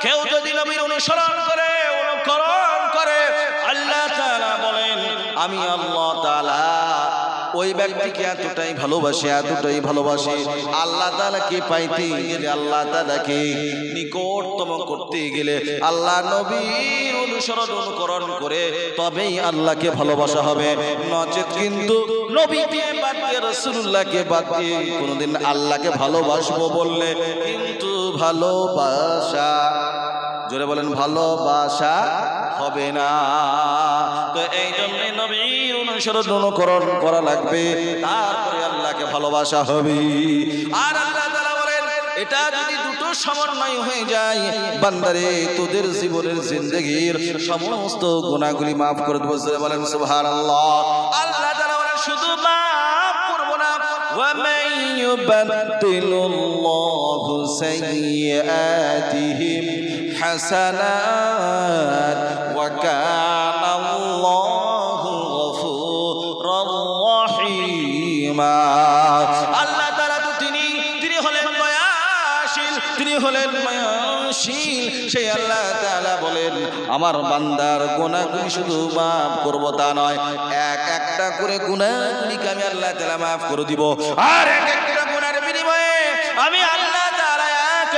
কেউ যদি নবীর অনুসরণ করে অনুকরণ করে আল্লাহ তাআলা বলেন আমি আল্লাহ তাআলা ওই ব্যক্তিকে এতটাই ভালোবাসি আল্লাহ তাআলাকে পাইতে গেলে আল্লাহ তাআলাকে নিকটতম করতে গেলে আল্লাহ নবীর অনুসরণ অনুকরণ করে তবেই আল্লাহকে ভালোবাসা হবে নচেত কিন্তু নবীকে বাদ দিয়ে রাসূলুল্লাহকে বাদ দিয়ে কোনোদিন আল্লাহকে ভালোবাসবো বললে কিন্তু ভালোবাসা জোরে বলেন ভালোবাসা হবে না। তো এই জন্য নবীর অনুসরণ অনুকরণ করা লাগবে তারপরে আল্লাহকে ভালোবাসা হবে। আর আল্লাহ তাআলা বলেন এটা যদি দুটো সমন্বয় হয়ে যায় বান্দারে তোদের জীবনের জিন্দেগীর সমস্ত গুনাহগুলি maaf করে দেব বলেন সুবহানাল্লাহ। আল্লাহ তাআলা বলেন শুধু maaf করব না ওয়া মান ইউবাদদিলুল্লাহু সাইয়্যাতিহিম হাসানাত ওয়া কানা আল্লাহু গফুরুর রহিমা। আল্লাহ তাআলা তো তিনি হলেন দয়াশীল, তিনি হলেন মায়াশীল। সেই আল্লাহ তাআলা বলেন আমার বান্দার গুনাহগুলি শুধু maaf করব তা নয়, একটা করে গুনাহগুলিকে আমি আল্লাহ তাআলা maaf করে দিব। আর একটা গুনাহের বিনিময়ে আমি আল্লাহ তাআলা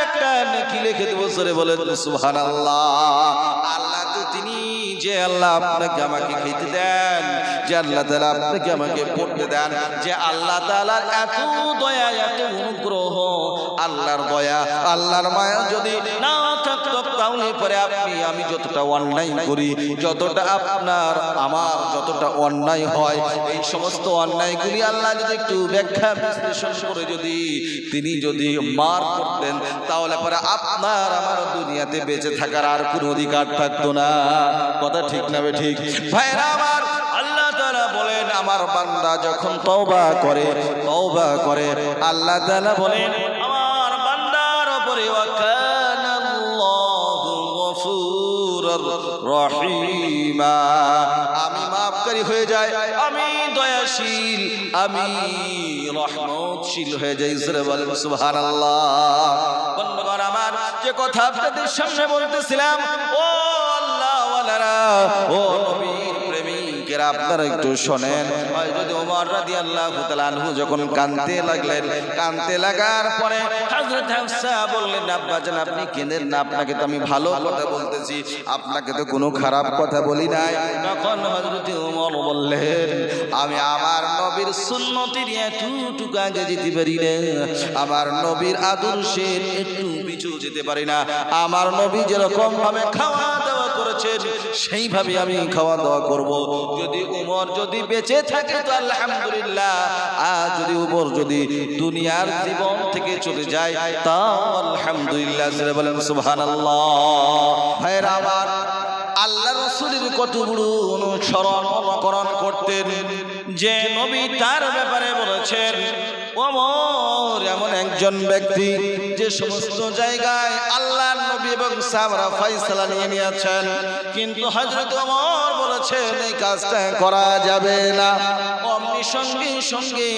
একটা নেকি লিখে দেব। জোরে বলেন সুবহানাল্লাহ। আল্লাহ তো তিনি যে আল্লাহ আপনাকে আমাকে খেতে দেন, যে আল্লাহ তাআলা আপনাকে আমাকে পড়তে দেন, যে আল্লাহ তাআলার এত দয়া এত অনুগ্রহ, আল্লাহর দয়া আল্লাহর মায়া যদি না থাকতো তাহলে পরে আমি যতটা অন্যায় করি, যতটা আমার যতটা অন্যায় হয়, এই সমস্ত অন্যায়গুলি আল্লাহ যদি একটু ব্যাখ্যা বিশ্লেষণ করে তিনি যদি মার করতেন তাহলে পরে আপনার আমার দুনিয়াতে বেঁচে থাকার আর কোনো অধিকার থাকতো না। কথা ঠিক না ঠিক ভাইরা আমার? আল্লাহ তাআলা বলেন আমার বান্দা যখন তওবা করে আল্লাহ তাআলা বলেন আমার বান্দার উপরে ওয়া কানা আল্লাহু গফুরুর রহিমা, আমি মাফকারী হয়ে যাই, আমি দয়াশীল, আমি রহমতশীল হয়ে যাই। জোরে বলেন সুবহানাল্লাহ। বন্ধুগণ আমার যে কথা আপনাদের সামনে বলতেছিলাম, ও আল্লাহ ওয়ালারা, ও নবীর প্রেমিকেরা আপনারা একটু শোনেন। হযরত ওমর রাদিয়াল্লাহু তাআলা আনহু যখন কাঁদতে লাগলেন, কাঁদতে লাগার পরে হযরত হাফসা বললেন আব্বাজান আপনি কেঁদেন না, আপনাকে তো আমি ভালো কথা বলতেছি, আপনাকে তো কোনো খারাপ কথা বলি নাই। তখন হযরত ওমর বললেন আমি আমার নবীর সুন্নতের এতটুকু আগে যেতে পারি না, আমার নবীর আদর্শের একটু পিছু যেতে পারি না। আমার নবী যেরকম ভাবে খাওয়া দাওয়া করেছেন সেইভাবে আমি খাওয়া দাওয়া করব। যদি ওমর যদি বেঁচে থাকে তো আলহামদুলিল্লাহ, আর যদি ওমর যদি দুনিয়ার জীবন থেকে চলে যায় তাও আলহামদুলিল্লাহ। জোরে বলেন সুবহানাল্লাহ। ভাইরা আমার আল্লাহ রাসূলের কত বড় অনুসরণ অনুকরণ করতেন যে নবী তার ব্যাপারে বলেছেন ওমর এমন একজন ব্যক্তি যে সমস্ত জায়গায় আল্লাহর নবী এবং সাহাবারা ফয়সালা নিয়ে নিয়েছেন, কিন্তু হযরত ওমর বলেছেন এই কাজটা করা যাবে না। অমনি সঙ্গে সঙ্গে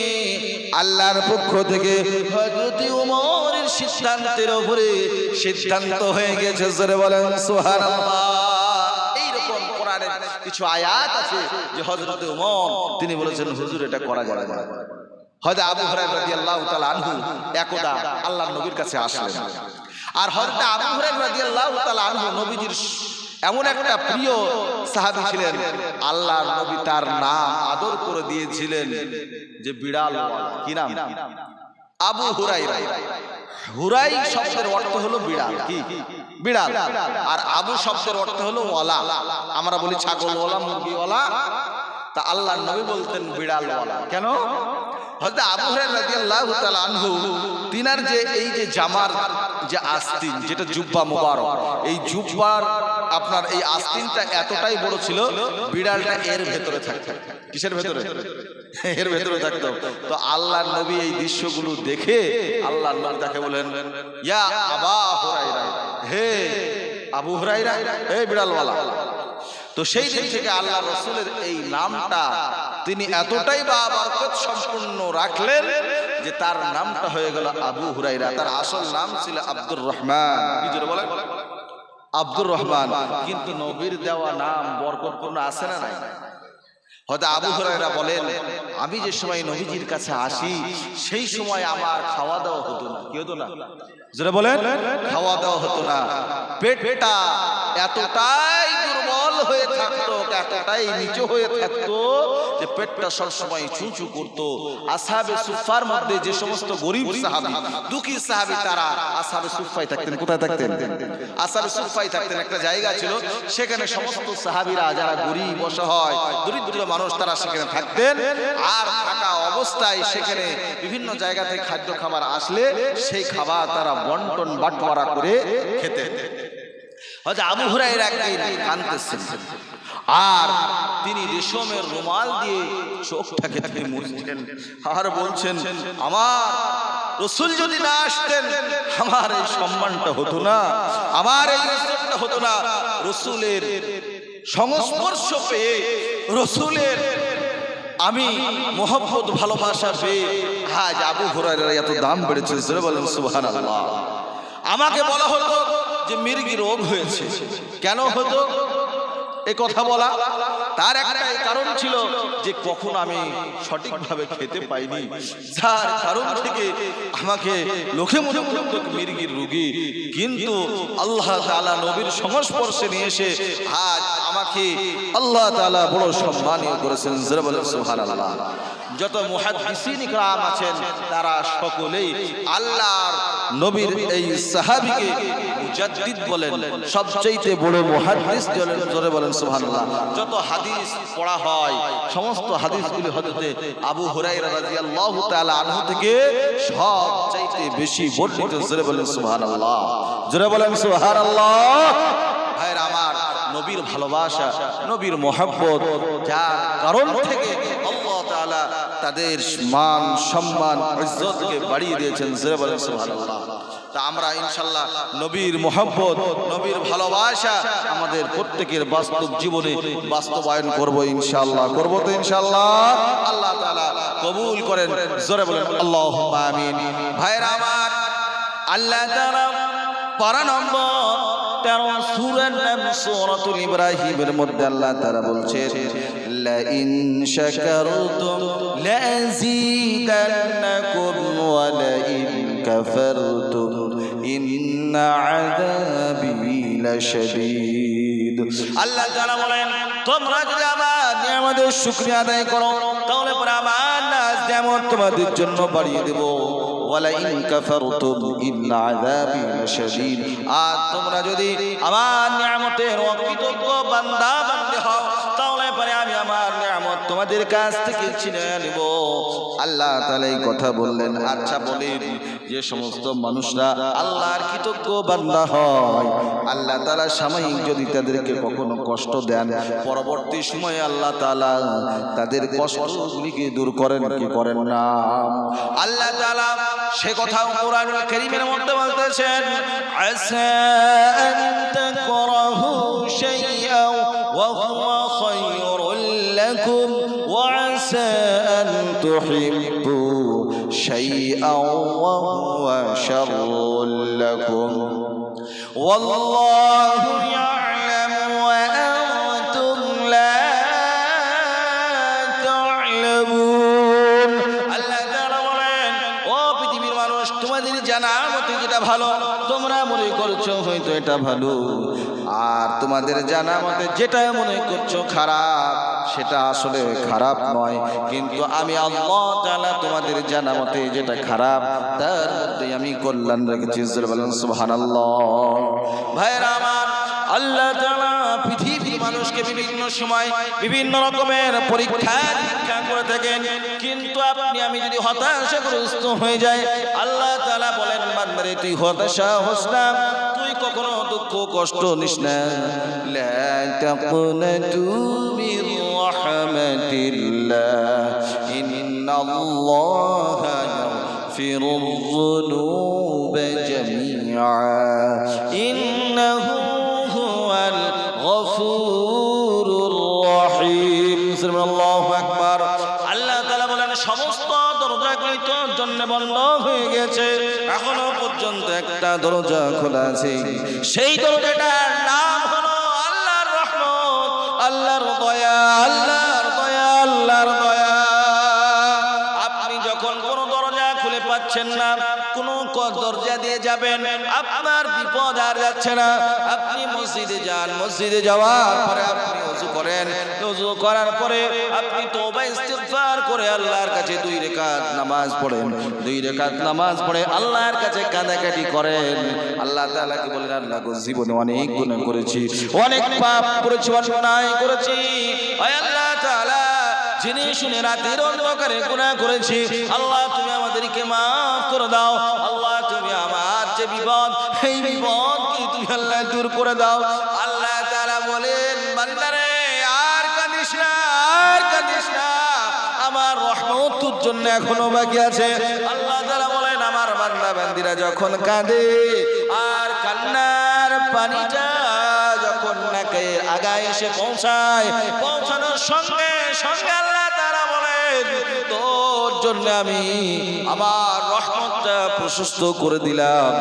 আল্লাহর পক্ষ থেকে হযরত ওমরের সিদ্ধান্তের উপরে সিদ্ধান্ত হয়ে গেছে। জোরে বলেন সুবহানাল্লাহ। এইরকম কোরআনের কিছু আয়াত আছে যে হযরত ওমর তিনি বলেছেন হুজুর এটা করা যাবে না। হযরত আবু হুরায়রা রাদিয়াল্লাহু তাআলা আনহু একদা আল্লাহর নবীর কাছে আসলেন। আর হযরত আবু হুরায়রা রাদিয়াল্লাহু তাআলা আনহু নবীজির এমন একটা প্রিয় সাহাবী ছিলেন, আল্লাহর নবী তার নাম আদর করে দিয়েছিলেন যে বিড়াল। কি নাম? আবু হুরায়রা। হুরাই শব্দের অর্থ হলো বিড়াল। কি? বিড়াল। আর আবু শব্দের অর্থ হলো ওয়ালা। আমরা বলি ছাগলওয়ালা, মুরগিওয়ালা, তা আল্লাহর নবী বলতেন বিড়ালওয়ালা। কেন? হযরত আবু হুরায়রা রাদিয়াল্লাহু তাআলা আনহু তিনার যে এই যে জামার যে আস্তিন, যেটা জুব্বা মুবারক, এই জুব্বার আপনার এই আস্তিনটা এতটাই বড় ছিল বিড়ালটা এর ভেতরে থাকতো। কিসের ভেতরে? এর ভেতরে থাকতো। তো আল্লাহর নবী এই দৃশ্যগুলো দেখে আল্লাহর নবী তাকে বলেন ইয়া আবা হুরায়রা, হে আবু হুরায়রা, হে বিড়ালওয়ালা। তো সেই দিন থেকে আল্লাহ রাসূলের এই নামটা তিনি এতটাই বরকত সম্পূর্ণ রাখলেন যে তার নামটা হয়ে গেল আবু হুরায়রা। তার আসল নাম ছিল আব্দুর রহমান। কি জোরে বলেন? আব্দুর রহমান, কিন্তু নবীর দেওয়া নাম বরকতপূর্ণ আছে না নাই? হয়তো আবু হুরায়রা বলেন, আমি যে সময় নবীজির কাছে আসি সেই সময় আমার খাওয়া দাওয়া হতো না। কি হতো না? যারা বলেন খাওয়া দাওয়া হতো না, পেটটা এতটাই দুর্বল হয়ে থাকতো, এতটাই নিচু হয়ে থাকতো যে পেটটা সবসময় চুচু করতো। আসহাবে সুফার মধ্যে যে সমস্ত গরিব সাহাবী, দুঃখী সাহাবী, তারা আসহাবে সুফায় থাকতেন। কোথায় থাকতেন? আসহাবে সুফায় থাকতেন। একটা জায়গা ছিল, সেখানে সমস্ত সাহাবীরা যারা গরিব অসহায় দরিদ্র মানুষ তারা সেখানে থাকতেন। আর থাকা অবস্থায় সেখানে বিভিন্ন জায়গা থেকে খাদ্য খাবার আসলে সেই খাবার তারা বন্টন বাটোয়ারা করে খেতেন। হয়তো আবু হুরায়রা একদিন কাঁদতেছেন, আর তিনি রেশমের রুমাল দিয়ে চোখটাকে তিনি মুছছেন আর বলছেন, আমার রাসূল যদি না আসতেন আমার এই সম্মানটা হতো না, আমার এই ইজ্জতটা হতো না। রাসূলের সংস্পর্শ পেয়ে, রাসূলের আমি মোহাম্মদ ভালোবাসা পেয়ে আজ আবু হুরায়রার এত দাম বেড়েছে। বলেন সুবহানাল্লাহ। আমাকে বলা হতো যে মির্গি রোগ হয়েছে। কেন হতো এই কথা বলা? তার একটাই কারণ ছিল যে কখন আমি সঠিকভাবে খেতে পাইনি, যার কারণ থেকে আমাকে লোকে মনে করত মির্গির রোগী। কিন্তু আল্লাহ তাআলা নবীর সংস্পর্শে নিয়ে এসে আজ আমাকে আল্লাহ তাআলা বড় সম্মানিত করেছেন। যারা বলেন সুবহানাল্লাহ। যত মুহাদ্দিসিন ইকরাম আছেন তারা সকলেই আল্লাহর নবীর এই সাহাবীকে মুজাদ্দিদ বলেন, সবচেয়ে বড় মুহাদ্দিস বলেন। জোরে বলেন সুবহানাল্লাহ। যত হাদিস পড়া হয় সমস্ত হাদিসগুলি হযরতে আবু হুরায়রা রাদিয়াল্লাহু তাআলা আনহু থেকে সবচেয়ে বেশি বর্ণিত। জোরে বলেন সুবহানাল্লাহ। জোরে বলেন সুবহানাল্লাহ। ভাইরা আমার, নবীর ভালোবাসা, নবীর মহব্বত, যার কারণ থেকে আল্লাহ তাআলা তাদের মান সম্মান ইজ্জতকে বাড়িয়ে দিয়েছেন। জোরে বলেন সুবহানাল্লাহ। তা আমরা ইনশাআল্লাহ নবীর মহব্বত, নবীর ভালোবাসা আমাদের প্রত্যেকের বাস্তব জীবনে বাস্তবায়ন করব ইনশাআল্লাহ। করব তো ইনশাআল্লাহ। আল্লাহ তাআলা কবুল করেন। জোরে বলেন আল্লাহুম্মা আমিন। ভাইরা আমার, আল্লাহ তাআলা পারা নম্বর 13 সূরার নাম সূরাতুল ইব্রাহিমের মধ্যে আল্লাহ তাআলা বলছেন, লা ইন শাকারতুম লাযীদান্নাকুম ওয়া লা ইন কাফারতুম ইন্না আযাবি লাশাদীদ। আল্লাহ তাআলা বলেন, তোমরা যদি আমার নিয়ামতের শুকরিয়া আদায় করো তাহলে পরে আমার নিয়ামত তোমাদের জন্য বাড়িয়ে দেব। ওয়ালা ইন কাফারতুম ইন্না আযাবি লাশাদীদ। আর তোমরা যদি আমার নিয়ামতের অকৃতজ্ঞ বান্দা বান্দী হও তাহলে পরে আমি আমার নিয়ামত তোমাদের কাছ থেকে ছিনিয়ে নেব। আল্লাহ তাআলা এই কথা বললেন। আচ্ছা বলেন, যে সমস্ত মানুষরা আল্লাহর কৃতজ্ঞ বান্দা হয়, আল্লাহ তাআলা সাময়িক যদি তাদেরকে কখনো কষ্ট দেন, পরবর্তী সময়ে আল্লাহ তাআলা তাদের কষ্টগুলিকে দূর করেন কি করেন না? আল্লাহ তাআলা সে কথা কোরআনুল কারীমের মধ্যে বলতেছেন, আসা আন তাকরাহু শাইআন ওয়া হুয়া খায়রুল লাকুম ওয়া আসা আন তুহিব্বু শাইআন ওয়া হুয়া শাররুল লাকুম ওয়াল্লাহু ইয়া'লামু ওয়া আনতুম লা তা'লামুন। আল্লাহ তাআলা বলেন, ও পৃথিবীর মানুষ, তোমাদের জানা মতে যেটা ভালো তোমরা মনে করছো হয়তো এটা ভালো, আর তোমাদের জানা মতে যেটা মনে করছো খারাপ সেটা আসলে খারাপ নয়। কিন্তু আমি আল্লাহ তাআলা তোমাদের জানা মতে যেটা খারাপ তার মধ্যে আমি কল্যাণ রেখেছি। বলেন সুবহানাল্লাহ। ভাইরা আমার, আল্লাহ তাআলা পৃথিবীর মানুষকে বিভিন্ন সময় বিভিন্ন রকমের পরীক্ষা করে থাকেন, কিন্তু আপনি আমি যদি হতাশাগ্রস্ত হয়ে যাই, আল্লাহ তাআলা বলেন, বান্দারে তুই হতাশা হোস না, তুই কখনো দুঃখ কষ্ট নিস না। লা তাকুনাতু মির রাহমাতিল্লাহ ইন্নাল্লাহা ইয়াগফিরুয যুনুবা জামিআ ইন্নাহু হুয়াল গফুরুর রহিম। আল্লাহু আকবার। আল্লাহ তাআলা বলেন, সমস্ত দরজাগুলি তোর জন্য বন্ধ হয়ে গেছে, এখনো পর্যন্ত একটা দরজা খোলা আছে, সেই দরজাটার নাম হলো আল্লাহর রহমত, আল্লাহর দয়া, আল্লাহর দয়া, আল্লাহর দয়া। আপনি যখন কোনো দরজা খুলে পাচ্ছেন না, কোনো দরজা দিয়ে যাবেন, আপনার বিপদ আর যাচ্ছে না, আপনি মসজিদে যান, মসজিদে যাওয়ার পরে আপনি ওযু করেন, ওযু করার পরে আপনি তওবা ইস্তিগফার করে আল্লাহর কাছে 2 রাকাত নামাজ পড়েন, 2 রাকাত নামাজ পড়ে আল্লাহর কাছে কাঁদাকাটি করেন। আল্লাহ তাআলাকে বলেন, আল্লাহ গো, জীবনে অনেক গুনাহ করেছি, অনেক পাপ করেছি, অন্যায় করেছি, আয় আল্লাহ তাআলা, জেনে শুনে রাতের অন্ধকারে গুনাহ করেছি, আল্লাহ তুমি আমাদেরকে মাফ করে দাও, আল্লাহ তুমি আমার যে বিপদ, এই বিপদকে তুমি আল্লাহ দূর করে দাও। আল্লাহ তাআলা বলেন, বান্দারে আর কাঁদিস না, আর কাঁদিস না, আমার রহমত তোর জন্য এখনো বাকি আছে। আল্লাহ তাআলা বলেন, আমার বান্দা বান্দিরা যখন কাঁদে আর কান্নার পানিটা যখন নাকে আগায় এসে পৌঁছায়, পৌঁছানোর সঙ্গে সঙ্গে আল্লাহ তাআলা বলেন, তোর জন্য আমি আমার রহমতটা প্রশস্ত করে দিলাম,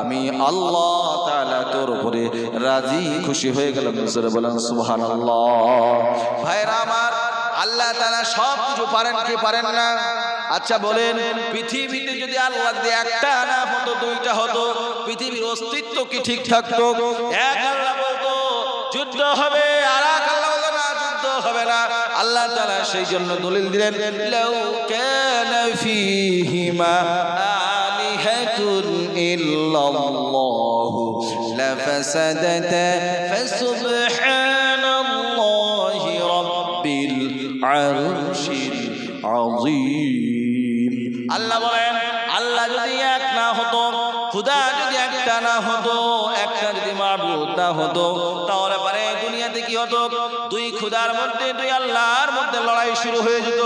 আমি আল্লাহ তাআলা তোর উপরে রাজি খুশি হয়ে গেলাম। বলেন সুবহানাল্লাহ। ভাইরা আমার, আল্লাহ তাআলা সব কিছু পারেন কি পারেন না? আচ্ছা বলেন, পৃথিবীতে যদি আল্লাহ দিয়ে একটা না হতো, 2টা হতো, পৃথিবীর অস্তিত্ব কি ঠিক থাকতো? এক আল্লাহ বলতো যুদ্ধ হবে, আর এক আল্লাহ বলতো না, যুদ্ধ হবে না। আল্লাহ তাআলা সেই জন্য দলিল দিলেন, লাউ কানা ফীহিমা আলিহাতুন ইল্লাল্লাহু লাফাসাদাতা ফাসুবহানাল্লাহি রাব্বিল আরশিল আযীম। আল্লাহ বলেন, আল্লাহ যদি এক না হতো, খুদা যদি একটা না হতো, একটা যদি মাবুদ না হতো, তাহলে পরে দুনিয়াতে কি হতো? 2 খুদার মধ্যে, 2 আল্লাহর মধ্যে লড়াই শুরু হয়ে যেত,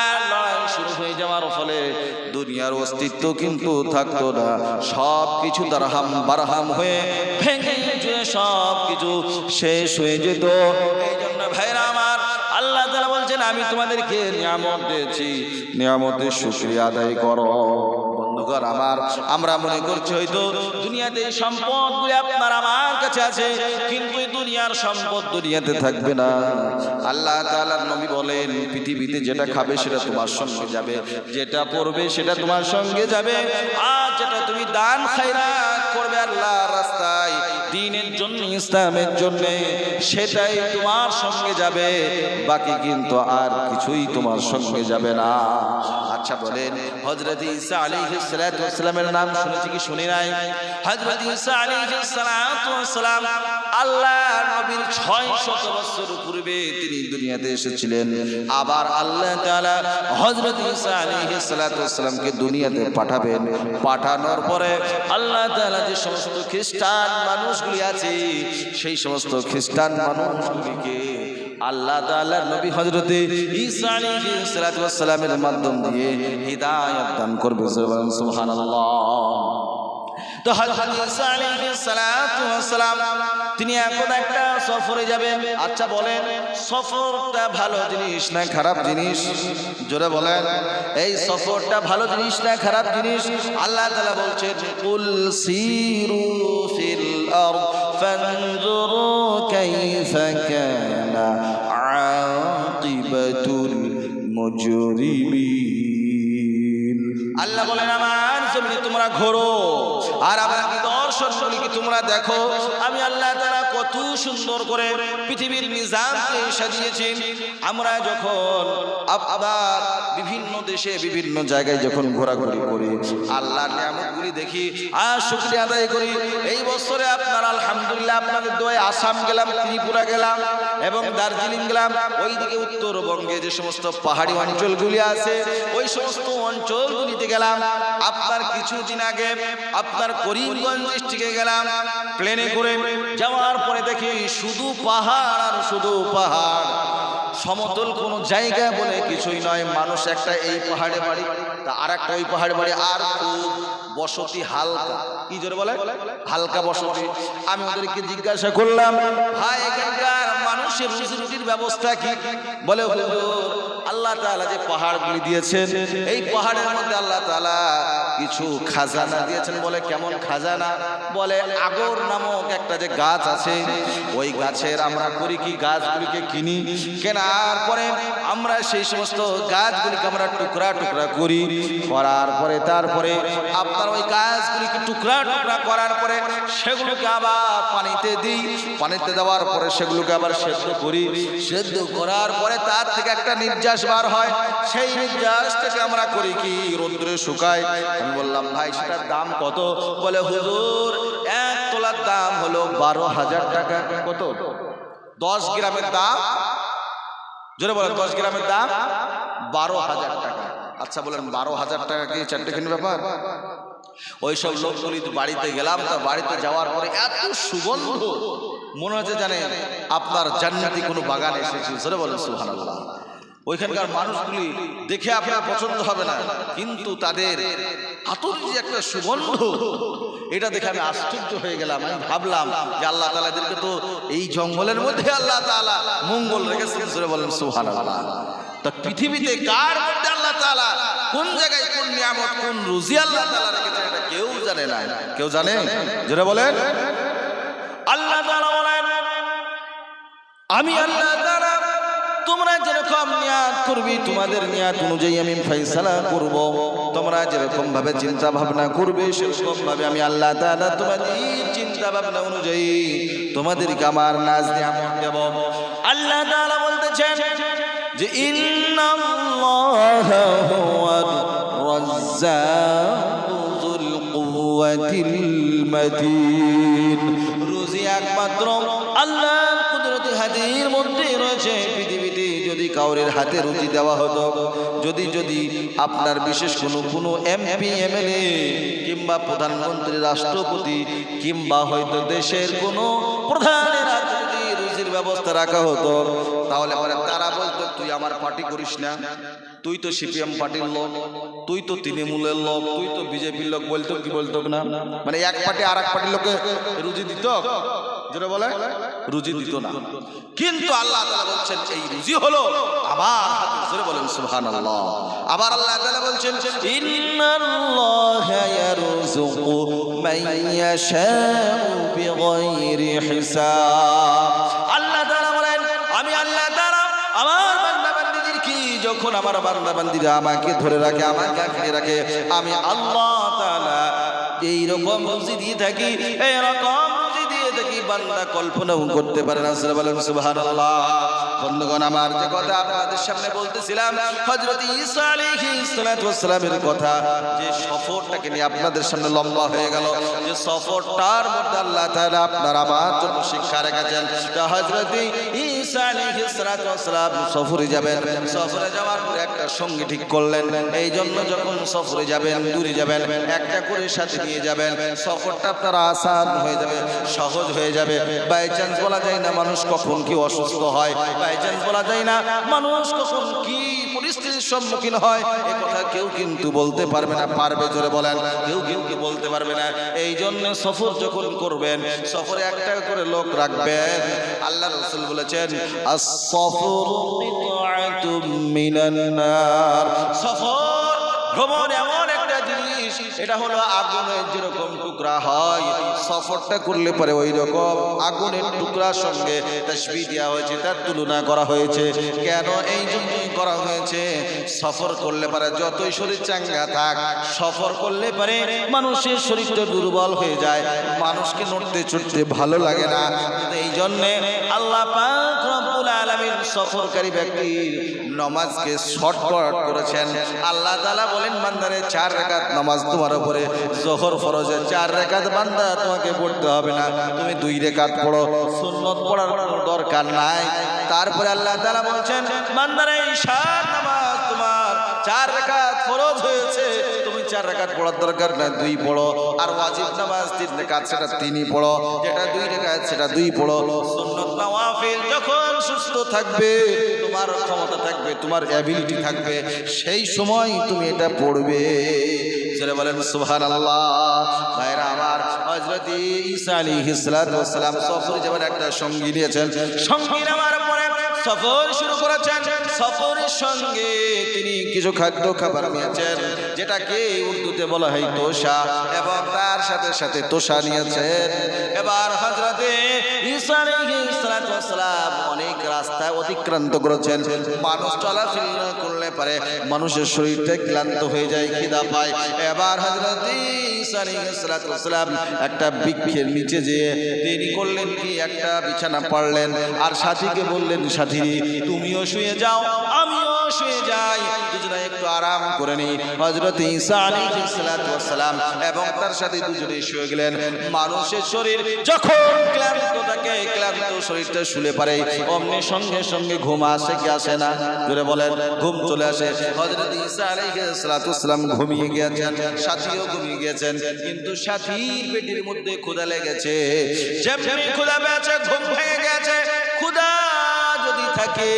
আর লড়াই শুরু হয়ে যাওয়ার ফলে দুনিয়ার অস্তিত্ব কিন্তু থাকতো না, সব কিছু দারহাম বারহাম হয়ে ভেঙে চুরে সব কিছু শেষ হয়ে যেত। এই জন্য ভাইরা আমার, আল্লাহ তাআলা বলছেন, আমি তোমাদেরকে নিয়ামত দিয়েছি, নিয়ামতের শুকরিয়া আদায় করো। বন্ধুগণ আমার, আমরা মনে করছি হয়তো দুনিয়াতে এই সম্পদগুলি আপনার আমার কাছে আছে, কিন্তু এই দুনিয়ার সম্পদ দুনিয়াতে থাকবে না। আল্লাহ তাআলার নবী বলেন, পৃথিবীতে যেটা খাবে সেটা তোমার সঙ্গে যাবে, যেটা পড়বে সেটা তোমার সঙ্গে যাবে, আর যেটা তুমি দান খায়রাত করবে আল্লাহর রাস্তায়, দ্বীনের জন্য, ইসলামের জন্য, সেটাই তোমার সঙ্গে যাবে, বাকি কিন্তু আর কিছুই তোমার সঙ্গে যাবে না। আচ্ছা বলেন, হযরত ঈসা আলাইহিস সালাতু ওয়াস সালামের নাম শুনেছি কি শুনি নাই? হযরত ঈসা আলাইহিস সালাতু ওয়াস সালাম আল্লাহর নবীর 600 বছর পূর্বে তিনি দুনিয়াতে এসেছিলেন। আবার আল্লাহ তাআলা হযরত ঈসা আলাইহিস সালাতু ওয়াস সালামকে দুনিয়াতে পাঠাবেন। পাঠানোর পরে আল্লাহ তাআলা যে সমস্ত খ্রিস্টান মানুষগুলি আছে, সেই সমস্ত খ্রিস্টান মানুষগুলিকে আল্লাহ তাআলার নবী হযরত ঈসা আলাইহিস সালাতু ওয়াস সালামের মাধ্যম দিয়ে হিদায়াত দান করবে। সুবহানাল্লাহ। তো হযরত ঈসা আলাইহিস সালাতু ওয়াস সালাম তিনি এখন একটা সফরে যাবেন। আচ্ছা বলেন, সফরটা ভালো জিনিস না খারাপ জিনিস? জোরে বলেন, এই সফরটা ভালো জিনিস না খারাপ জিনিস? আল্লাহ তাআলা বলছেন, কুল সিরু ফিল আরদ ফানজুরু কাইফা কানা আকিবাতুল মুজরিমিন। আল্লাহ বলেন, আমার জমিনে তোমরা ঘোরো আর আমার নিদর্শনগুলিকে তোমরা দেখো, আমি আল্লাহ তাআলা কত সুন্দর করে পৃথিবীর নিজামকে সাজিয়েছি। আমরা যখন আবার বিভিন্ন দেশে বিভিন্ন জায়গায় যখন ঘোরাঘুরি করি, আল্লাহর নিয়ামতগুলি দেখি আর শুকরিয়া আদায় করি। এই বছরে আপনার আলহামদুলিল্লাহ আপনাদের দোয়ায় আসাম গেলাম, ত্রিপুরা গেলাম এবং দার্জিলিং গেলাম। ওইদিকে উত্তরবঙ্গে যে সমস্ত পাহাড়ি অঞ্চলগুলি আছে, ওই সমস্ত অঞ্চলগুলিতে গেলাম। আপনার কিছুদিন আগে আপনার করিমগঞ্জ ডিস্ট্রিক্টে গেলাম প্লেনে করে। যাওয়ার পরে দেখি শুধু পাহাড় আর শুধু পাহাড়, সমতল কোনো জায়গা বলে কিছুই নয়। মানুষ একটা এই পাহাড়ে বাড়ি, তা আর একটা ওই পাহাড়ে বাড়ি, আর খুব বসতি হালকা, কি জোরে বলে, হালকা বসতি। আমি ওদেরকে জিজ্ঞাসা করলাম, ভাই এখানকার মানুষের রুজি রুটির ব্যবস্থা কি? বলে হুজুর, আল্লাহ তাআলা যে পাহাড়গুলি দিয়েছেন, এই পাহাড়ের মধ্যে আল্লাহ তাআলা কিছু খাজানা দিয়েছেন। বলে কেমন খাজানা? বলে আগর নামক একটা যে গাছ আছে, ওই গাছের আমরা করি কি, গাছগুলিকে কিনি, কেনার পরে আমরা সেই সমস্ত গাছগুলিকে আমরা টুকরা টুকরা করি, করার পরে তারপরে আপনার ওই গাছগুলিকে টুকরা টুকরা করার পরে সেগুলোকে আবার পানিতে দিই, পানিতে দেওয়ার পরে সেগুলোকে আবার সেদ্ধ করি, সেদ্ধ করার পরে তার থেকে একটা নির্যাস বার হয়, সেই নির্যাসটাকে আমরা করি কি, রৌদ্রে শুকাই। আমি বললাম ভাই সেটার দাম কত? বলে হুজুর এক তোলার দাম হলো 12,000 টাকা। কত? 10 গ্রামের দাম, জোরে বলেন 10 গ্রামের দাম 12,000 টাকা। আচ্ছা বলেন 12,000 টাকা কি চারটেখানি ব্যাপার? ওইসব লোকগুলি বাড়িতে গেলাম, তা বাড়িতে যাওয়ার পরে এত সুগন্ধ, মনে হচ্ছে জানেন আপনার জান্নাতি কোনো বাগান এসেছে। জোরে বলেন সুবহানাল্লাহ। ওইখানকার মানুষগুলি দেখে আপনার পছন্দ হবে না, কিন্তু তাদের হাতের যে একটা সুগন্ধ, এটা দেখে আমি আশ্চর্য হয়ে গেলাম। আমি ভাবলাম যে আল্লাহ তাআলা এদেরকে তো এই জঙ্গলের মধ্যে আল্লাহ তাআলা মঙ্গল রেখেছেন। জোরে বলেন সুবহানাল্লাহ। তা পৃথিবীতে কার মধ্যে আল্লাহ তাআলা কোন জায়গায় কোন নিয়ামত, কোন রুজি আল্লাহ তাআলা রেখেছেন, এটা কেউ জানে না। কেউ জানে? জোরে বলেন। আল্লাহ তাআলা বলেন আমি আল্লাহ তাআলা তোমরা যেরকম নিয়াত করবি, তোমাদের নিয়াত অনুযায়ী আমি ফয়সালা করব। তোমরা যেরকম ভাবে চিন্তা ভাবনা করবে, সেরকম ভাবে আমি আল্লাহ তাআলা তোমাদের চিন্তা ভাবনা অনুযায়ী তোমাদেরকে আমার নাজ নিয়ামত দেব। আল্লাহ তাআলা বলতেছেন যে ইন্নাল্লাহা হুয়ার রাজ্জাকু যুল কুওয়াতিল মাতিন। রুজি একমাত্র আল্লাহর কুদরতি হাতের মধ্যে রয়েছে। পৃথিবীতে যদি কাউরের হাতে রুজি দেওয়া হতো, যদি আপনার বিশেষ কোনো এমপি এমএলএ কিংবা প্রধানমন্ত্রী, রাষ্ট্রপতি কিংবা হয়তো দেশের কোনো প্রধানের হাতে যদি রুজির ব্যবস্থা রাখা হতো, তাহলে পরে তারা বলতো তুই আমার পার্টি করিস না, তুই তো সিপিএম পার্টির লোক, তুই তো তৃণমূলের লোক, তুই তো বিজেপির লোক, বলতো কি বলতো না? মানে এক পার্টি আর এক পার্টির লোকে রুজি দিত, যেটা বলে রুজি দিত না। কিন্তু আল্লাহ তাআলা বলছেন এই রুজি হলো আমার হাতে। জোরে বলেন সুবহানাল্লাহ। আবার আল্লাহ তাআলা বলছেন ইন্নাল্লাহা ইয়ারযুকু মান ইয়াশাউ বিগাইরি হিসাব। আল্লাহ তাআলা বলেন আমি আল্লাহ তাআলা আমার বান্দা-বান্দীদের কি, যখন আমার বান্দা-বান্দীরা আমাকে ধরে রাখে, আমাকে আঁকড়ে রাখে, আমি আল্লাহ তাআলা এইরকম রুজি দিয়ে থাকি, এইরকম রুজি দিয়ে থাকি বান্দা কল্পনাও করতে পারে না। বলেন সুবহানাল্লাহ। বন্ধুগণ আমার, যে কথা আপনাদের সামনে বলতেছিলাম হযরত ঈসা আলাইহিস সালাতু ওয়াস সালামের কথা, যে সফরটাকে নিয়ে আপনাদের সামনে লম্বা হয়ে গেল, যে সফরটার মধ্যে আল্লাহ তাআলা আপনার আমার জন্য শিক্ষা রেখেছেন। তা হযরত ঈসা আলাইহিস সালাতু ওয়াস সালাম সফরে যাবেন, সফরে যাওয়ার পরে একটা সঙ্গী ঠিক করলেন। এই জন্য যখন সফরে যাবেন, দূরে যাবেন, একটা করে সাথে নিয়ে যাবেন, সফরটা আপনার আসান হয়ে যাবে, সহজ হয়ে যাবে। বাই চান্স বলা যায় না মানুষ কখন কি অসুস্থ হয়, বাই চান্স বলা যায় না মানুষ কখন কি পরিস্থিতির সম্মুখীন হয়, এ কথা কেউ কিন্তু বলতে পারবে না। পারবে? জোরে বলেন। কেউ কিন্তু বলতে পারবে না। এই জন্য সফর যখন করবেন, সফরে একটা করে লোক রাখবেন। আল্লাহ রাসূল বলেছেন আস-সফরু বিদআতুম মিনান নার। সফর ভ্রমণ এমন একটা জিনিস, এটা হলো আগুনের যেরকম টুকরা হয়, সফরটা করলে পরে ওই রকম আগুনের টুকরার সঙ্গে তাসবিহ দেওয়া হয়েছে, তার তুলনা করা হয়েছে। কেন? এই জন্যই করা হয়েছে, সফর করলে পরে যতই শরীর চাঙ্গা থাক, সফর করলে পরে মানুষের শরীরটা দুর্বল হয়ে যায়, মানুষকে নড়তে চড়তে ভালো লাগে না। এই জন্যে আল্লাহ পাক রব্বুল আলামিন সফরকারী ব্যক্তির নামাজকে শর্টকাট করেছেন। আল্লাহ তাআলা বলেন বান্দারে 4 রাকাত নামাজ তোমার উপরে যোহর ফরজে 4 রাকাত বান্দা তোমাকে পড়তে হবে না, তুমি 2 রাকাত পড়ো, সুন্নাত পড়ার কোনো দরকার নাই। তারপরে আল্লাহ তাআলা বলছেন বান্দারে ঈশার নামাজ তোমার 4 রাকাত ফরজ হয়েছে, তুমি 4 রাকাত পড়ার দরকার না, 2 পড়ো। আর ওয়াজিব নামাজ 3 রাকাত, সেটা 3ই পড়ো, যেটা 2 রাকাত সেটা 2 পড়ো। সুন্নাত নওয়াফিল যখন সুস্থ থাকবে, তোমার ক্ষমতা থাকবে, তোমার অ্যাবিলিটি থাকবে, সেই সময় তুমি এটা পড়বে। যারা বলেন সুবহানাল্লাহ। ভাইরা আমার, হযরত ঈসা আলাইহিস সালাতু ওয়াস সালাম সফরে যাবেন, একটা সঙ্গী নিয়েছেন। সঙ্গী নেওয়ার পরে সফর শুরু করেছেন। সফরের সঙ্গে তিনি কিছু খাদ্য খাবার নিয়েছেন, যেটাকে উর্দুতে বলা হয় তোষা, এবং তার সাথে সাথে তোষা নিয়েছেন। এবার হযরতে ঈসা আলাইহিস সালাম অনেক রাস্তা অতিক্রান্ত করেছেন। মানুষ চলাফেরা করলে পারে মানুষের শরীরটা ক্লান্ত হয়ে যায়, খিদা পায়। এবার হযরতে ঈসা আলাইহিস সালাম একটা বৃক্ষের নিচে যেয়ে তিনি করলেন কি, একটা বিছানা পাড়লেন আর সাথীকে বললেন, সাথী তুমিও শুয়ে যাও, আমিও শুয়ে যাই, দুজনে একটু আরাম করে নিই। হযরত ঈসা আলাইহিস সালাম এবং তার সাথে দুজনে শুয়ে গেলেন। মানুষের শরীর যখন ক্লান্ত থাকে, ক্লান্ত শরীরটা শুলে পারে, অমনি সঙ্গে সঙ্গে ঘুম আসে কি আসে না? জোরে বলেন, ঘুম চলে আসে। হযরত ঈসা আলাইহিস সালাম ঘুমিয়ে গিয়েছেন, সাথীও ঘুমিয়ে গিয়েছেন, কিন্তু সাথীর পেটের মধ্যে ক্ষুধা লেগেছে। যেমনি ক্ষুধা পেয়েছে, ঘুম ভেঙে গেছে। ক্ষুধা যদি থাকে,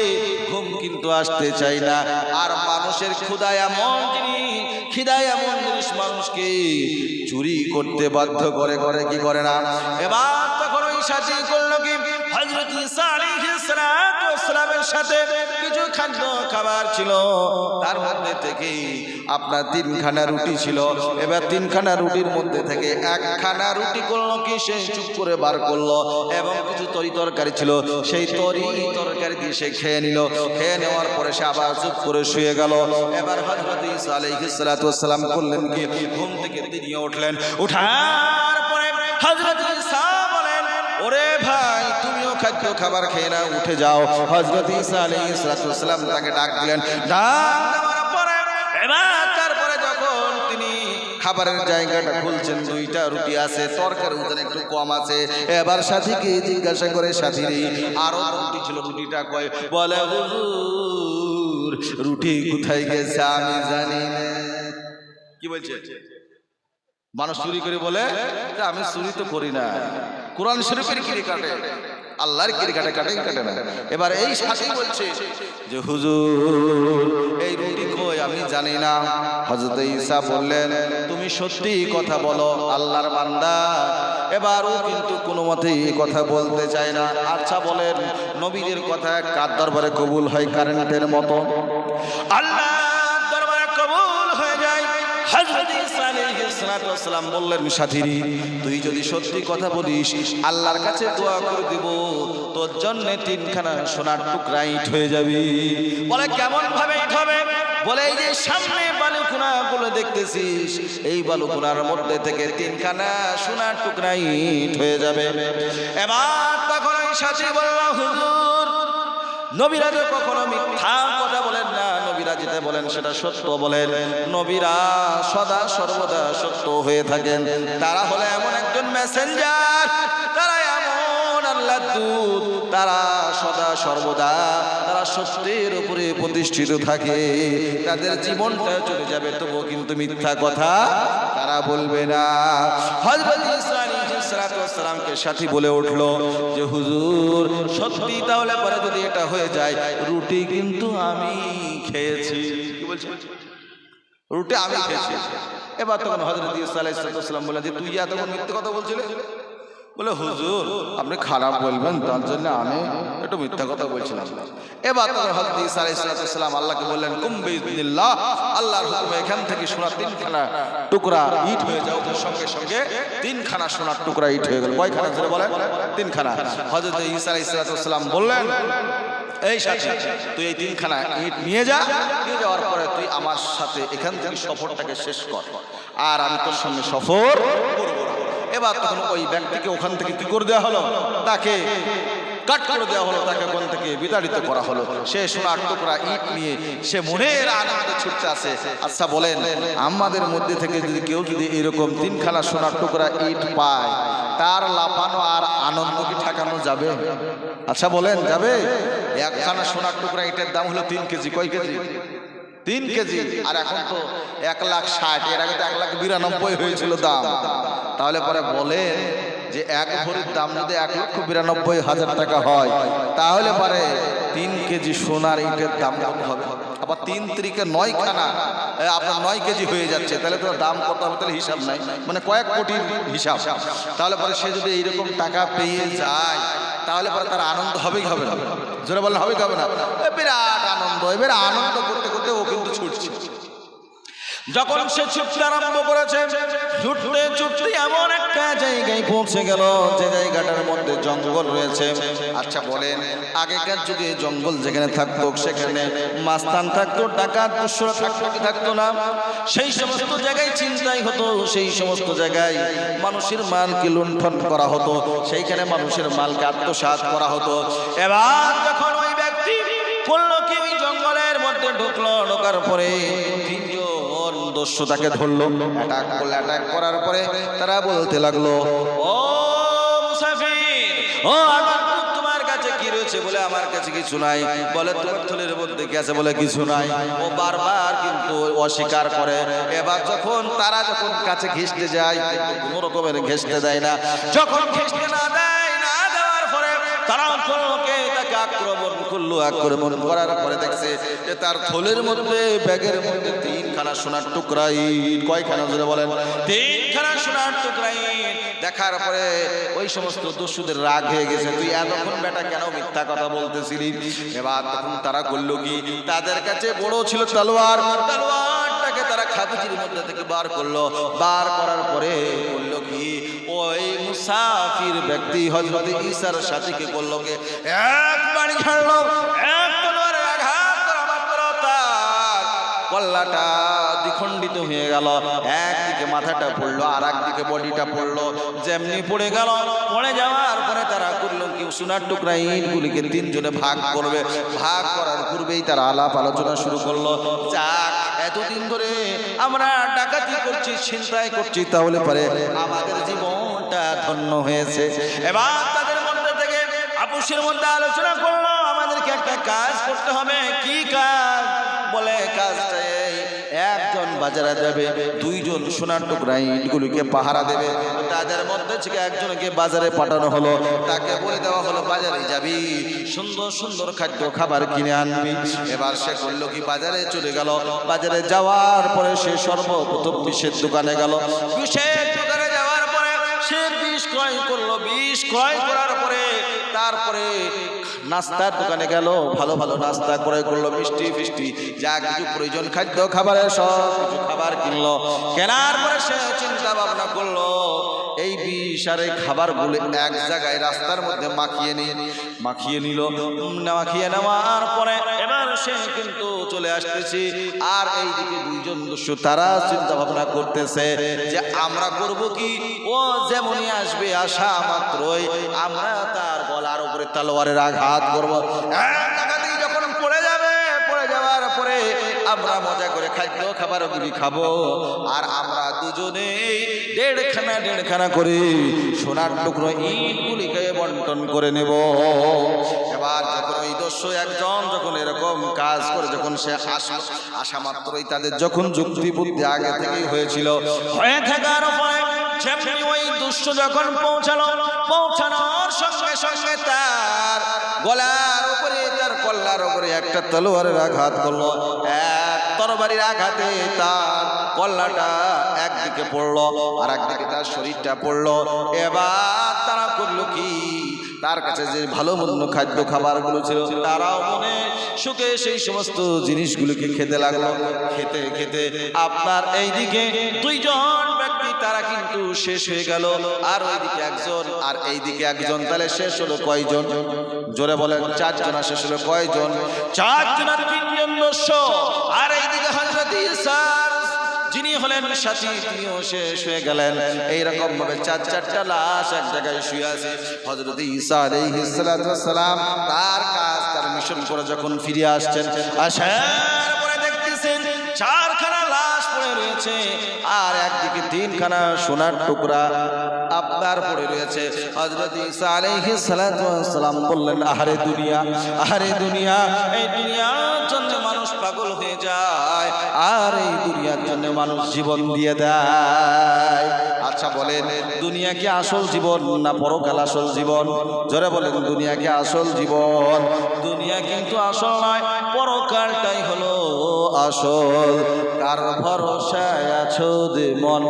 ঘুম কিন্তু আসতে চাই না। আর মানুষের ক্ষুধা এমন জিনিস, খিদা এমন জিনিস মানুষকে চুরি করতে বাধ্য করে, করে কি করে না? এবার তখন ওই সাথী করলো কি, হযরত ঈসা আলাইহিস সালামের সাথে কিছু খাদ্য খাবার ছিল, তার মধ্যে থেকে আপনার 3খানা রুটি ছিল। এবার 3খানা রুটির মধ্যে থেকে 1খানা রুটি করলো কি, সে চুপ করে বার করলো, এবং কিছু তরকারি ছিল, সেই তরকারি দিয়ে সে খেয়ে নিল। খেয়ে নেওয়ার পরে সে আবার চুপ করে শুয়ে গেল। এবার হযরত ঈসা আলাইহিস সালাম করলেন কি, ঘুম থেকে তিনি উঠলেন। উঠার পরে হযরত ঈসা বলেন, ওরে ভাই, তুমিও খাদ্য খাবার খেয়ে না, উঠে যাও। হযরত ঈসা আলাইহিস সালাম তাকে ডাক দিলেন। ডাক দেওয়ার পরে এবার তারপরে যখন তিনি খাবারের জায়গাটা খুলছেন, 2টা রুটি আছে, তরকারি ওজন একটু কম আছে। এবার সাথীকে জিজ্ঞাসা করে, সাথী রে আরো রুটি ছিল, রুটিটা কই? বলে, হুজুর রুটি কোথায় গেছে আমি জানি না। কি বলছে? মানুষ চুরি করে বলে, আমি চুরি তো করি না, কোরআন শরীফের কিরে কাটে, আল্লাহর কিরে কাটে, কাটে না। এবার এই সাথী বলছে যে, হুজুর এই রুটি কই আমি জানি না। হযরত ঈসা বললেন, তুমি সত্যি কথা বলো, আল্লাহর বান্দা। এবার ও কিন্তু কোনো মতেই এই কথা বলতে চায় না। আচ্ছা বলেন, নবীদের কথা কার দরবারে কবুল হয়? কারেন্টের মতো আল্লাহর দরবারে কবুল হয়ে যায়। হযরত ঈসা আলাইহিস সালাম বললেন, সাথী তুই যদি সত্যি কথা বলিস, আল্লাহর কাছে দোয়া করে দিব, তোর জন্য 3খানা সোনার টুকরা ইট হয়ে যাবে। বলে, কেমন ভাবে ইট হবে? বলে, এই যে সামনে বালুকোনাগুলো দেখতেছিস, এই বালুকোনার মধ্যে থেকে 3খানা সোনার টুকরা ইট হয়ে যাবে। এবার তখন ওই সাথী বলল, হুজুর নবীরা তো কখনো মিথ্যা কথা বলেন না, নবীরা যেটা বলেন সেটা সত্য বলেন, নবীরা সদা সর্বদা সত্য হয়ে থাকেন। তারা হলো এমন একজন মেসেঞ্জার, তারা এমন আল্লাহর দূত, তারা সদা সর্বদা তারা সত্যের উপরে প্রতিষ্ঠিত থাকে। তাদের জীবনটা চলে যাবে, তবুও কিন্তু মিথ্যা কথা তারা বলবে না। হযরত ঈসা আলাইহিস সালামকে সাথী বলে উঠলো যে, হুজুর সত্যি তাহলে পরে যদি এটা হয়ে যায়, রুটি কিন্তু আমি খেয়েছি। কি বলছি? রুটি আমি খেয়েছি। এবার তখন হযরত ঈসা আলাইহিস সালাম বলে যে, তুই এতক্ষণ মিথ্যে কথা বলছিলে? বলে, হুজুর আপনি খারাপ বলবেন তার জন্য আমি একটু মিথ্যা কথা বলছিলাম। এবার তখন হযরত ঈসা আলাইহিস সালাম আল্লাহকে বললেন, কুম বিইذنিল্লাহ, আল্লাহর হুকুমে এখান থেকে সোনার 3খানা টুকরা ইট হয়ে যাও। সঙ্গে সঙ্গে 3খানা সোনার টুকরা ইট হয়ে গেল। কয়খানা ধরে বলেন? 3খানা। হযরত ঈসা আলাইহিস সালাম বললেন, এই সাথী তুই এই 3খানা ইট নিয়ে যা, নিয়ে যাওয়ার পরে তুই আমার সাথে এখান থেকে সফরটাকে শেষ কর, আর আমি তোর সঙ্গে সফর করব না। এবার তখন ওই ব্যক্তিকে ওখান থেকে কি করে দেওয়া হলো? তাকে কাট করে দেওয়া হলো, তাকে ওখান থেকে বিতাড়িত করা হলো। সে সোনার টুকরা ইট নিয়ে সে মনের আনন্দে ছুটতে আসে। আচ্ছা বলেন, আমাদের মধ্যে থেকে যদি কেউ যদি এরকম 3খানা সোনার টুকরা ইট পায়, তার লাফানো আর আনন্দ কি ঠেকানো যাবে? আচ্ছা বলেন, যাবে? 1খানা সোনার টুকরা ইটের দাম হলো 3 কেজি। কয় কেজি? 3 কেজি। আর এখন তো 1,60,000, এর আগে তো 1,92,000 হয়েছিল দাম। তাহলে পরে বলেন যে 1 ভরির দাম যদি 1,92,000 টাকা হয়, তাহলে পরে 3 কেজি সোনার ইটের দাম কত হবে? আবার 3 × 9 খানা আপনার 9 কেজি হয়ে যাচ্ছে, তাহলে তো দাম কত হবে? তাহলে হিসাব নাই, মানে কয়েক কোটির হিসাব। তাহলে পরে সে যদি এইরকম টাকা পেয়ে যায়, তাহলে পরে তার আনন্দ হবেই হবে না, জোরে বলেন হবে কি হবে না? বিরাট আনন্দ। এবার আনন্দ করতে করতে ও কিন্তু ছুটছে। যখন সে ছুটতে আরম্ভ করেছে, ছুটতে ছুটতে এমন একটা জায়গায় পৌঁছে গেল যে জায়গাটার মধ্যে জঙ্গল রয়েছে। আচ্ছা বলেন, আগেকার যুগে জঙ্গল যেখানে থাকতো সেখানে মাস্তান থাকতো, ডাকাত দস্যুরা থাকতো কি থাকতো না? সেই সমস্ত জায়গায় চিন্তাই হতো, সেই সমস্ত জায়গায় মানুষের মালকে লুণ্ঠন করা হতো, সেইখানে মানুষের মালকে আত্মসাৎ করা হতো। এবার যখন ওই ব্যক্তি করলো কি, ওই জঙ্গলের মধ্যে ঢুকলো, ঢোকার পরে দস্যু তাকে ধরলো, অ্যাটাক করলো। অ্যাটাক করার পরে তারা বলতে লাগলো, ও মুসাফির, ও আগন্তুক, তোমার কাছে কি রয়েছে? বলে আমার কাছে কিছু নাই। বলে তোমার থলের মধ্যে কি আছে? বলে কিছু নাই। ও বারবার কিন্তু অস্বীকার করে। এবার যখন তারা যখন কাছে ঘেঁষতে যায়, কোনো রকমের ঘেঁষতে দেয় না। যখন ঘেঁষতে না দেয়, না দেওয়ার পরে তারা তাকে আক্রমণ করলো। আক্রমণ করার পরে দেখছে যে তার থলের মধ্যে, ব্যাগের মধ্যে 3খানা সোনার টুকরা ইট। কয়খানা জোরে বলেন? 3খানা সোনার টুকরা ইট। দেখার পরে ওই সমস্ত দস্যুদের রাগ হয়ে গেছে, তুই এতক্ষণ বেটা কেন মিথ্যা কথা বলতেছিলি? এবার তখন তারা করলো কি, তাদের কাছে বড় ছিল তলোয়ার, তলোয়ারটাকে তারা খাবুচির মধ্যে থেকে বার করলো। বার করার পরে করলো কি, ওই মুসাফির ব্যক্তি হযরত ঈসার সাথীকে করলো কি, এক বাড়ি ছাড়লো, এক তলোয়ারের আঘাত করা মাত্র তার কল্লাটা দ্বিখণ্ডিত হয়ে গেল। একদিকে মাথাটা পড়লো, আর একদিকে বডিটা পড়লো। যেমনি পড়ে গেল, পড়ে যাওয়ার পরে তারা করলো কি, সোনার টুকরা ইটগুলিকে 3 জনে ভাগ করবে। ভাগ করার পূর্বেই তারা আলাপ আলোচনা শুরু করলো, যাক এতদিন ধরে আমরা ডাকাতি করছি, ছিনতাই করছি, তাহলে পরে আমাদের জীবনটা ধন্য হয়েছে। এবার তাদের মধ্যে থেকে আপুসের মধ্যে আলোচনা করলো, আমাদেরকে একটা কাজ করতে হবে। কি কাজ? বলে কাজটা একজন বাজারে যাবে, 2 জন সোনার টুকরা ইটগুলিকে পাহারা দেবে। তাদের মধ্যে থেকে একজনকে বাজারে পাঠানো হলো, তাকে বলে দেওয়া হলো বাজারে যাবি, সুন্দর সুন্দর খাদ্য খাবার কিনে আনবি। এবার সে করলো কি, বাজারে চলে গেল। বাজারে যাওয়ার পরে সে সর্বপ্রথম বিষের দোকানে গেল। বিষের দোকানে যাওয়ার পরে সে বিষ ক্রয় করলো। বিষ ক্রয় করার পরে তারপরে নাস্তার দোকানে গেল, ভালো ভালো নাস্তা ক্রয় করলো, মিষ্টি ফিষ্টি যা কিছু প্রয়োজন খাদ্য খাবারের সব কিছু খাবার কিনলো। কেনার পরে সে চিন্তা ভাবনা করলো, এই বিষ আর এই খাবারগুলো এক জায়গায় রাস্তার মধ্যে মাখিয়ে নিল। মাখিয়ে নেওয়ার পরে এবার সে কিন্তু চলে আসতেছি। আর এইদিকে 2 জন দস্যু তারা চিন্তা ভাবনা করতেছে যে আমরা করব কি, ও যেমনই আসবে আসা মাত্রই আমরা তার গলার উপরে তলোয়ারের আঘাত করবো। আঘাতেই যখন পড়ে যাবে, পড়ে যাওয়ার পরে আমরা মজা করে খাদ্য খাবারগুলি খাবো। আর আমরা দুজনে 1.5খানা করে সোনার টুকরো ইটগুলিকে বন্টন করে নেব। এবার যখন ওই দস্যু একজন যখন এরকম কাজ করে, যখন সে আসা মাত্রই তাদের যখন যুক্তি বুদ্ধি আগে থেকেই হয়েছিল, হয়ে থাকার পরে যেমনি ওই দস্যু যখন পৌঁছানোর সঙ্গে সঙ্গে তার গলার উপরে, তার কল্লার উপরে একটা তলোয়ারের আঘাত করলো। এক তরবারির আঘাতে তার কল্লাটা একদিকে পড়লো, আর একদিকে তার শরীরটা পড়লো। এবার তারা করলো কি, তার কাছে যে ভালো মন্দ খাদ্য খাবারগুলো ছিল, তারাও মনে সুখে সেই সমস্ত জিনিসগুলোকে খেতে লাগলো। খেতে খেতে আপনার এইদিকে 2 জন ব্যক্তি তারা কিন্তু শেষ হয়ে গেল, আর ওইদিকে একজন, আর এইদিকে একজন। তাহলে শেষ হলো কয়জন? জোরে বলেন। 4 জন শেষ হলো কয়জন? 4 জন আর 3 জন দস্যু। আর এইদিকে হযরত ঈসা যিনি হলেন সাথী, তিনিও শেষ হয়ে গেলেন। এইরকম ভাবে 4টা লাশ এক জায়গায় শুয়ে আছে। হযরত ঈসা আলাইহিস সালাতু ওয়াস সালাম তার কাজ, তার মিশন করে যখন ফিরে আসছেন, আসার পরে দেখতেছেন 4খানা লাশ পড়ে রয়েছে, আর একদিকে 3খানা সোনার টুকরা আপনার পড়ে রয়েছে। হযরত ঈসা আলাইহিস সালাতু ওয়াস সালাম বললেন, আহারে দুনিয়া, আহারে দুনিয়া, এই দুনিয়ার জন্য মানুষ পাগল হয়ে যায়, আর এই দুনিয়ার জন্য মানুষ জীবন দিয়ে দেয়। আচ্ছা বলেন, দুনিয়া কি আসল জীবন না পরকাল আসল জীবন? জোরে বলেন, দুনিয়া কি আসল জীবন? দুনিয়া কিন্তু আসল নয়, পরকালটাই হলো আসল। কার ভরসায় আছো রে মন,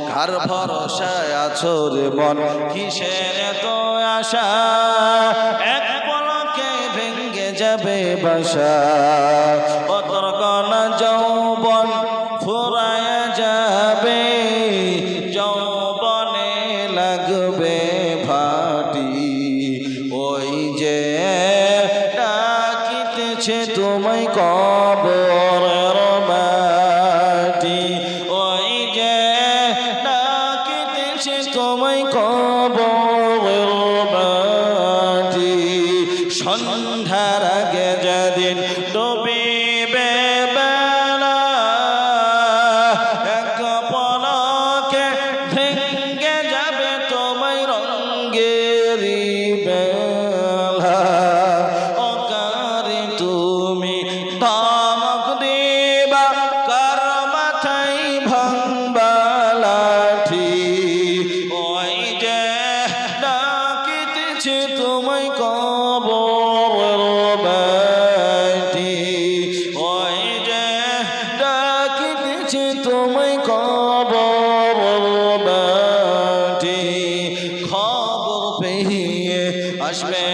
কার ভরসায় আছো রে মন, কিসের এত আশা এক পলকে ভেঙ্গে যাবে বাসা অতর্কনা যৌবন ফুরায়া যাবে যৌবনে লাগবে ভাটি ওই যে ডাকিতেছে তোমায় কবরের মাটি ওই যে ডাকিতেছে তোমায় কবরের মাটি সন্ধ্যার আগে যেদিন ডুবিবে বেলা এক পলকে ভেঙ্গে যাবে তোমায় রঙ্গেরি বেলা অকারে তুমি ধমক দিবা কার মাথায় ভাঙবা লাঠি ওই যে ডাকিতেছে তোমায় কবরের মাটি ওই যে ডাকিতেছে তোমায় কবরের মাটি খবর পেয়ে আসবে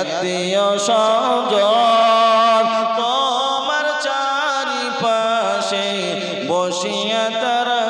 আত্মীয় স্বজন তোমার চারিপাশে বসিয়া তারা